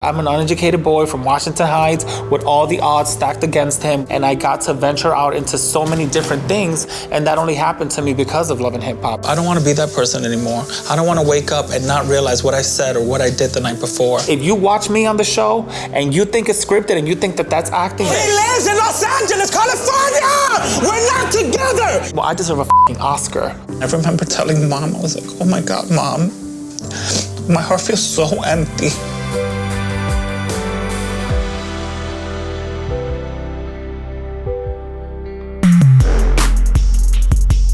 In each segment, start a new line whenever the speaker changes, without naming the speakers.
I'm an uneducated boy from Washington Heights with all the odds stacked against him, and I got to venture out into so many different things, and that only happened to me because of Love and Hip Hop. I don't want to be that person anymore. I don't want to wake up and not realize what I said or what I did the night before. If you watch me on the show and you think it's scripted and you think that that's acting...
He lives in Los Angeles, California! We're not together!
Well, I deserve a f***ing Oscar. I remember telling Mom, I was like, oh my God, Mom, my heart feels so empty.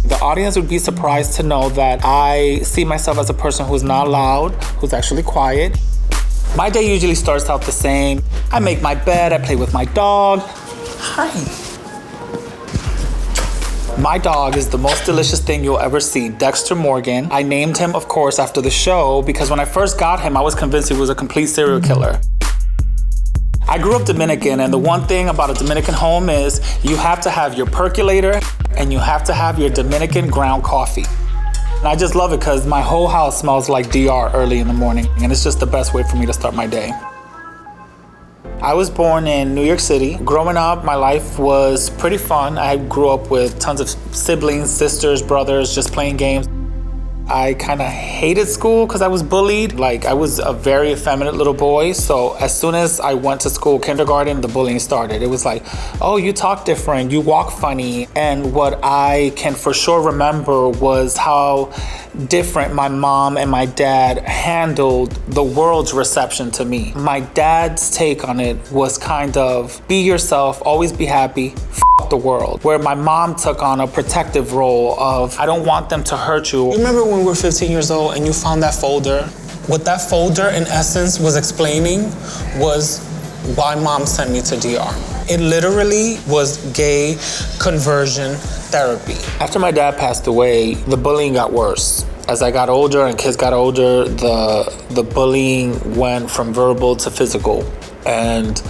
The audience would be surprised to know that I see myself as a person who's not loud, who's actually quiet. My day usually starts out the same. I make my bed, I play with my dog. Hi. My dog is the most delicious thing you'll ever see, Dexter Morgan. I named him, of course, after the show because when I first got him, I was convinced he was a complete serial killer. I grew up Dominican, and the one thing about a Dominican home is you have to have your percolator and you have to have your Dominican ground coffee. And I just love it because my whole house smells like DR early in the morning, and it's just the best way for me to start my day. I was born in New York City. Growing up, my life was pretty fun. I grew up with tons of siblings, sisters, brothers, just playing games. I kind of hated school because I was bullied. Like, I was a very effeminate little boy. So as soon as I went to school, kindergarten, the bullying started. It was like, oh, you talk different, you walk funny. And what I can for sure remember was how different my mom and my dad handled the world's reception to me. My dad's take on it was kind of, be yourself, always be happy, the world, where my mom took on a protective role of, I don't want them to hurt you. You remember when we were 15 years old and you found that folder? What that folder in essence was explaining was why Mom sent me to DR. It literally was gay conversion therapy. After my dad passed away, the bullying got worse. As I got older and kids got older, the bullying went from verbal to physical, and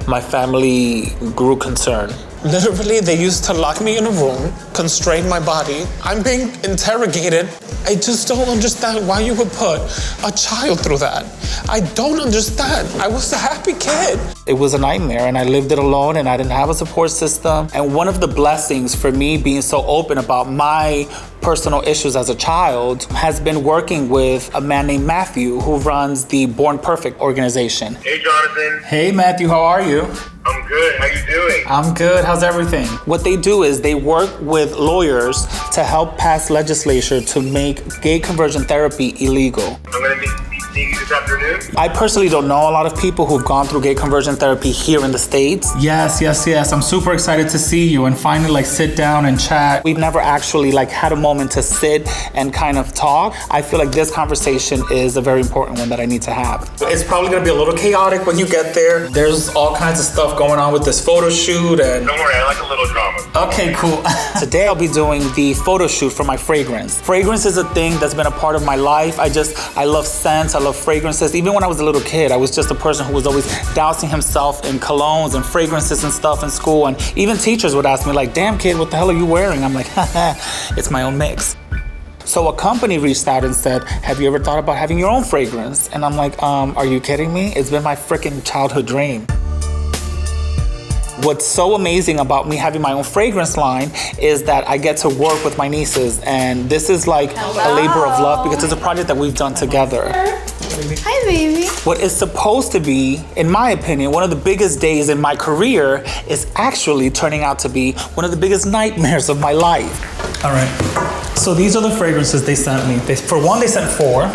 my family grew concerned. Literally, they used to lock me in a room, constrain my body. I'm being interrogated. I just don't understand why you would put a child through that. I don't understand. I was a happy kid. It was a nightmare, and I lived it alone, and I didn't have a support system. And one of the blessings for me being so open about my personal issues as a child has been working with a man named Matthew who runs the Born Perfect organization.
Hey, Jonathan.
Hey, Matthew, how are you?
I'm good. How you doing?
I'm good. How's everything? What they do is they work with lawyers to help pass legislation to make gay conversion therapy illegal.
I'm going to be seeing you this afternoon.
I personally don't know a lot of people who've gone through gay conversion therapy here in the States. Yes. I'm super excited to see you and finally sit down and chat. We've never actually had a moment to sit and kind of talk. I feel like this conversation is a very important one that I need to have. It's probably gonna be a little chaotic when you get there. There's all kinds of stuff going on with this photo shoot and...
Don't worry, I like a little drama.
Okay, cool. Today I'll be doing the photo shoot for my fragrance. Fragrance is a thing that's been a part of my life. I love scents, I love fragrances. Even when I was a little kid, I was just a person who was always dousing himself in colognes and fragrances and stuff in school. And even teachers would ask me damn kid, what the hell are you wearing? I'm like, haha, it's my own mix. So a company reached out and said, have you ever thought about having your own fragrance? And I'm like, are you kidding me? It's been my freaking childhood dream. What's so amazing about me having my own fragrance line is that I get to work with my nieces, and this is like a labor of love because it's a project that we've done together.
Hi, baby.
What is supposed to be, in my opinion, one of the biggest days in my career is actually turning out to be one of the biggest nightmares of my life. All right, so these are the fragrances they sent me. For one, they sent 4.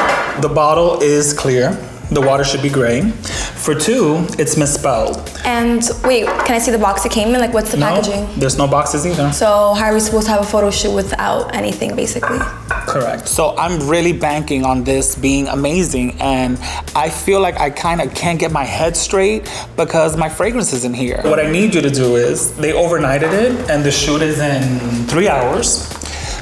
The bottle is clear. The water should be gray. For 2, it's misspelled.
And wait, can I see the box it came in? What's the packaging?
There's no boxes either.
So how are we supposed to have a photo shoot without anything, basically?
Correct. So I'm really banking on this being amazing, and I feel like I kind of can't get my head straight because my fragrance isn't here. What I need you to do is, they overnighted it, and the shoot is in 3 hours.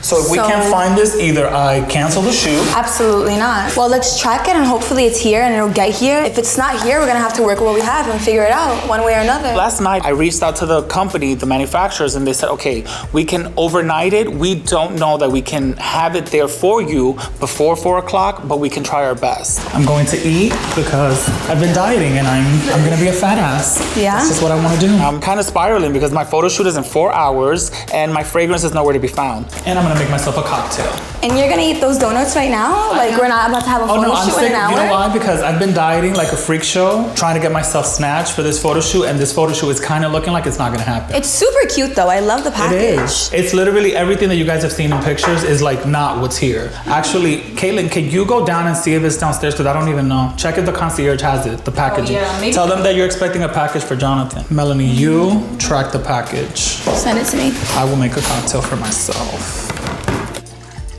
So if we can't find this, either I cancel the shoot.
Absolutely not. Well, let's track it and hopefully it's here and it'll get here. If it's not here, we're gonna have to work with what we have and figure it out one way or another.
Last night, I reached out to the company, the manufacturers, and they said, okay, we can overnight it. We don't know that we can have it there for you before 4 o'clock, but we can try our best. I'm going to eat because I've been dieting and I'm gonna be a fat ass.
Yeah?
That's just what I wanna do. I'm kind of spiraling because my photo shoot is in 4 hours and my fragrance is nowhere to be found. And I'm gonna make myself a cocktail.
And you're gonna eat those donuts right now? Like we're not about to have a photo shoot in an hour?
You know why? Because I've been dieting like a freak show, trying to get myself snatched for this photo shoot, and this photo shoot is kind of looking like it's not gonna happen.
It's super cute though. I love the package.
It is. It's literally everything that you guys have seen in pictures is like not what's here. Actually, Caitlin, can you go down and see if it's downstairs? Because I don't even know. Check if the concierge has it, the packaging.
Oh, yeah, maybe.
Tell them that you're expecting a package for Jonathan. Melanie, you track the package.
Send it to me.
I will make a cocktail for myself.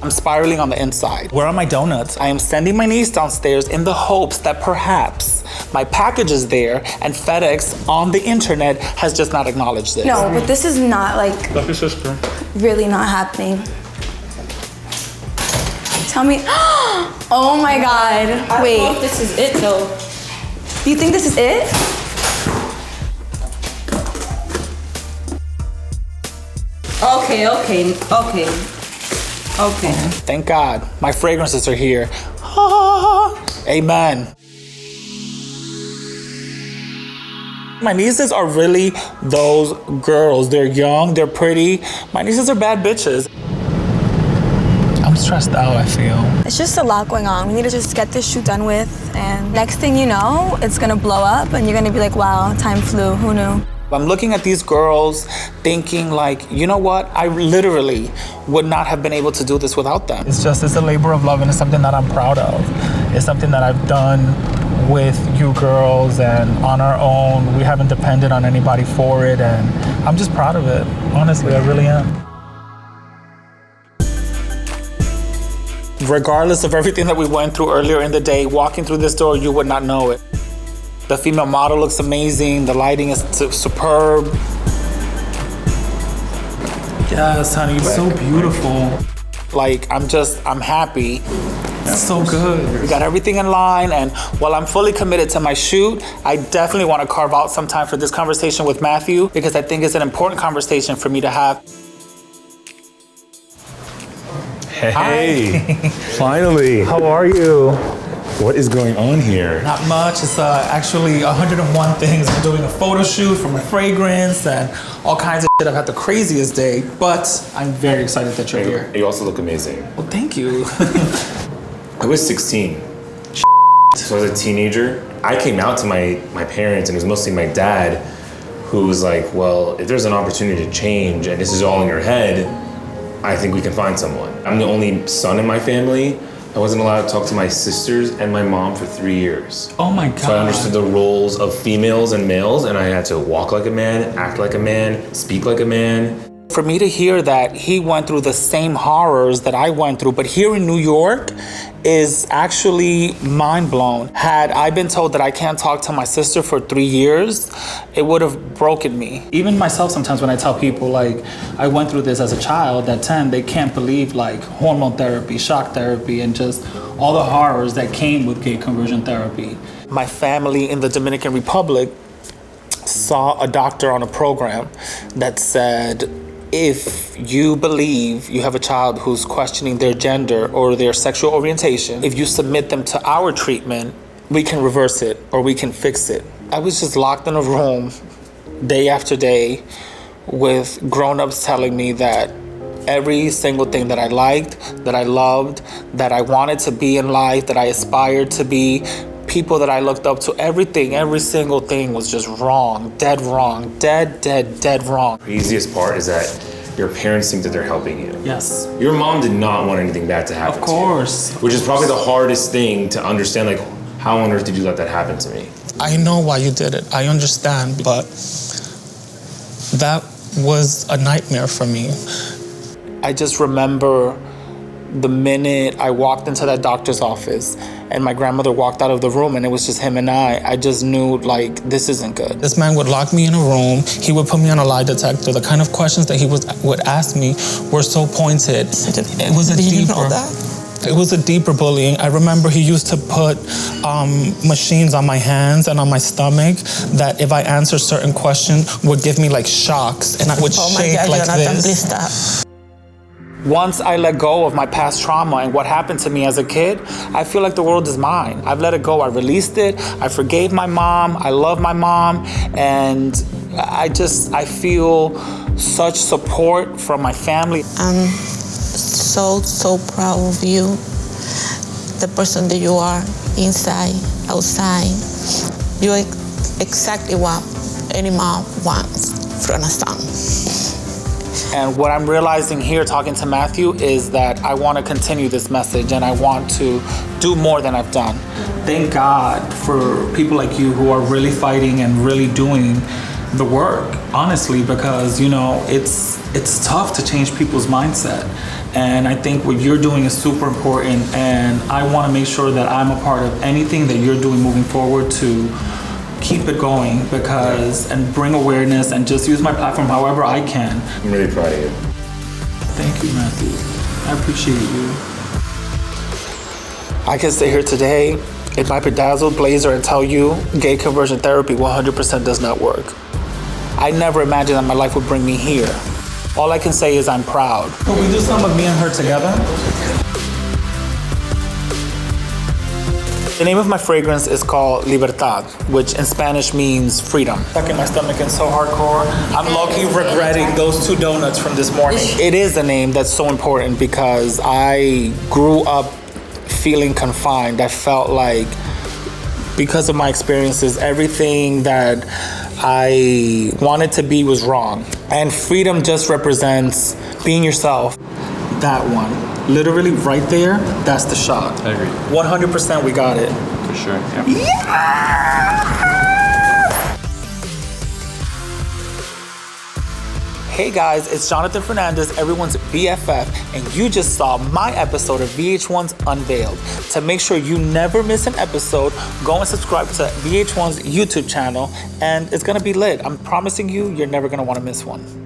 I'm spiraling on the inside. Where are my donuts? I am sending my niece downstairs in the hopes that perhaps my package is there and FedEx on the internet has just not acknowledged this.
No, but this is not like
Love your sister.
really not happening. Tell me. Oh my God. Wait.
I don't know if this is it though.
Do you think this is it?
Okay.
Thank God, my fragrances are here. Amen. My nieces are really those girls. They're young, they're pretty. My nieces are bad bitches. I'm stressed out, I feel.
It's just a lot going on. We need to just get this shoot done with, and next thing you know, it's gonna blow up and you're gonna be like, wow, time flew, who knew?
I'm looking at these girls thinking like, you know what? I literally would not have been able to do this without them. It's a labor of love and it's something that I'm proud of. It's something that I've done with you girls and on our own. We haven't depended on anybody for it, and I'm just proud of it. Honestly, I really am. Regardless of everything that we went through earlier in the day, walking through this door, you would not know it. The female model looks amazing. The lighting is superb. Yes, honey, you're so beautiful. Like, I'm happy. That's so good. We got everything in line, and while I'm fully committed to my shoot, I definitely want to carve out some time for this conversation with Matthew because I think it's an important conversation for me to have.
Hey, finally.
How are you?
What is going on here?
Not much. It's actually 101 things. I'm doing a photo shoot for my fragrance and all kinds of shit. I've had the craziest day, but I'm very excited that you're here.
You also look amazing.
Well, thank you.
I was 16. So as a teenager, I came out to my parents, and it was mostly my dad, who was like, well, if there's an opportunity to change and this is all in your head, I think we can find someone. I'm the only son in my family. I wasn't allowed to talk to my sisters and my mom for 3 years.
Oh my God.
So I understood the roles of females and males, and I had to walk like a man, act like a man, speak like a man.
For me to hear that he went through the same horrors that I went through, but here in New York, is actually mind blown. Had I been told that I can't talk to my sister for 3 years, it would have broken me. Even myself, sometimes when I tell people like I went through this as a child at 10, they can't believe like hormone therapy, shock therapy, and just all the horrors that came with gay conversion therapy. My family in the Dominican Republic saw a doctor on a program that said, if you believe you have a child who's questioning their gender or their sexual orientation, if you submit them to our treatment, we can reverse it or we can fix it. I was just locked in a room day after day with grown-ups telling me that every single thing that I liked, that I loved, that I wanted to be in life, that I aspired to be, people that I looked up to, everything, every single thing was just wrong, dead wrong, dead wrong.
The easiest part is that your parents think that they're helping you.
Yes.
Your mom did not want anything bad to happen
Of course.
to you, which is probably the hardest thing to understand, like, how on earth did you let that happen to me?
I know why you did it, I understand, but that was a nightmare for me. I just remember the minute I walked into that doctor's office and my grandmother walked out of the room and it was just him and I just knew, like, this isn't good.
This man would lock me in a room. He would put me on a lie detector. The kind of questions that he would ask me were so pointed. It was a
Did you
deeper.
know that?
It was a deeper bullying. I remember he used to put machines on my hands and on my stomach that if I answered certain questions would give me like shocks, and I would shake like
Jonathan,
this.
please stop.
Once I let go of my past trauma and what happened to me as a kid, I feel like the world is mine. I've let it go. I released it. I forgave my mom. I love my mom. And I feel such support from my family.
I'm so proud of you, the person that you are, inside, outside. You're exactly what any mom wants from a son.
And what I'm realizing here talking to Matthew is that I want to continue this message and I want to do more than I've done. Thank God for people like you who are really fighting and really doing the work, honestly, because, you know, it's tough to change people's mindset. And I think what you're doing is super important, and I want to make sure that I'm a part of anything that you're doing moving forward to keep it going, and bring awareness and just use my platform however I can.
I'm really proud of you.
Thank you, Matthew. I appreciate you. I can sit here today in my bedazzled blazer and tell you gay conversion therapy 100% does not work. I never imagined that my life would bring me here. All I can say is I'm proud. Can we do some of me and her together? The name of my fragrance is called Libertad, which in Spanish means freedom. Stuck in my stomach and so hardcore. I'm low-key regretting those 2 donuts from this morning. It is a name that's so important because I grew up feeling confined. I felt like, because of my experiences, everything that I wanted to be was wrong. And freedom just represents being yourself. That one. Literally right there, that's the shot.
I agree.
100% we got it.
For sure, yeah.
Hey guys, it's Jonathan Fernandez, everyone's BFF, and you just saw my episode of VH1's UnVeiled. To make sure you never miss an episode, go and subscribe to VH1's YouTube channel, and it's gonna be lit. I'm promising you, you're never gonna wanna miss one.